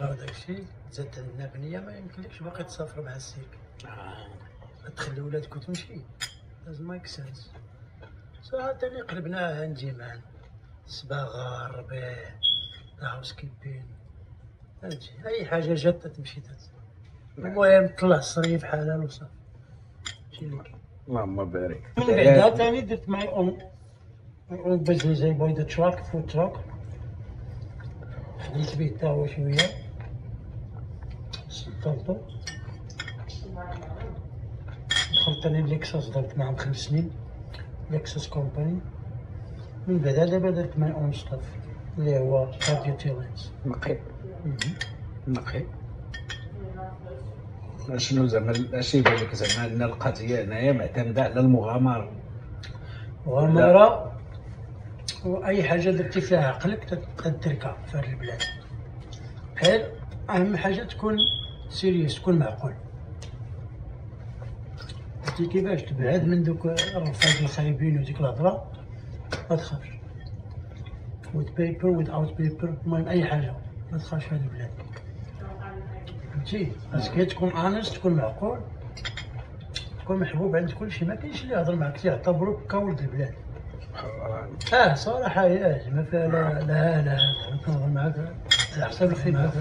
هذاك الشيء زاد عندنا بنيه ما يمكنلكش باقي تسافر مع السيرك. تخلي ولادك وتمشي لازم مايك سنس. صراحة اللي قلبناها عندي مان صباغة الربيع هاوس كيبين فهمتي اي حاجة جات تمشي المهم طلع الصريف حلال وصافي. هادشي اللي كاين. اللهم بارك. من بعدها تاني درت ماي اون بزنس زي بويضة تراك فود تراك خديت بيه تا هو شوية سطلتو دخلت انا ليكساس درت معاهم 5 سنين ليكساس كومباني. من بعدها دابا درت ماي اون ستاف اللي هو راديو تيلينز نقي نقي. شنو زعما اش يبان لك زعما ان القضيه هنايا معتمده على المغامره؟ مغامرة واي حاجة درتي فيها عقلك تدركها في هاد البلاد. بحال اهم حاجة تكون سيريوس تكون معقول. عرفتي كيفاش تبعد من دوك الرفاق الخايبين وديك الهضرة ما تخافش. with paper without paper المهم اي حاجة ما تخافش في هاد البلاد. فهمتي باسكو تكون انست تكون معقول تكون محبوب عند كلشي. ما كاينش اللي يهضر معاك تيعتبروك كولد البلاد. صراحة ما فيها لا كنهضر معاك على حساب الخبرة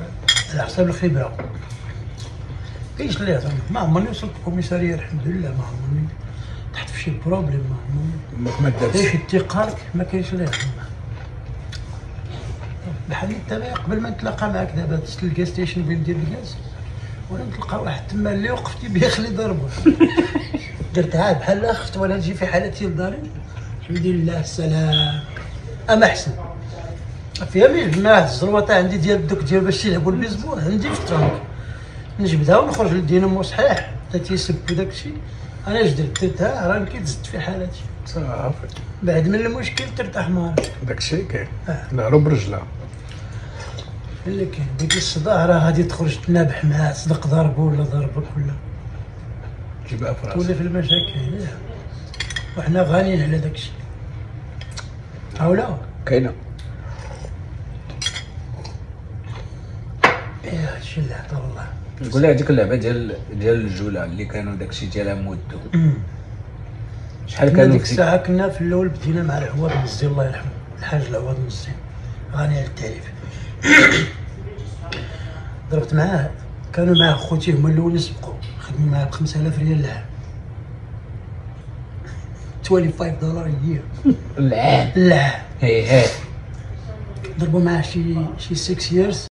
على حساب الخبرة. كاينش اللي يهضر ما عمرني وصلت الكوميسارية الحمد لله ما عمرني تحت في شي بروبليم ما عمرني. ما دارش كاينش اتقالك ما كاينش اللي يهضر معاك. بحال انت قبل ما نتلاقى معاك دابا تلقى ستيشن بين دير الكاز ولا نتلقى واحد تما اللي وقفتي بيه خلي ضربه درتها بحال لا خفت ولا نجي في حالتي لداري الحمد لله السلام. اما احسن فهمتي ما الزروطه عندي ديال دوك ديال باش يلعبوا البيسبول عندي في الترونك نجبدها ونخرج للدينامو صحيح حتى تيسبوا داكشي. انا اش درتها راني كيتزد في حالتي صافي. بعد من المشكل ترتاح مارك داكشي كاين نهرو برجلها اللي كاين. بغيتي الصداع راه غادي تخرج تنابح معاه صدق ضربه ولا ضربك ولا جيبها في راسك تولي في المشاكل. وحنا غاليين على داكشي هاولا كاينه. هادشي اللي عطا الله. نقول لها هذيك اللعبه ديال الجوله اللي كانوا داكشي ديالها مودو شحال كانوا ديك الساعه كنا في الاول بدينا مع العواد مزي الله يرحمه الحاج العواد مزي غني على التعريف. ضربت معاه كانوا معاه خوتي هما الاولين سبقوا خدموا معاه ب5000 ريال العام $25 a year العام. العام. هي ضربوا معاه شي 6 years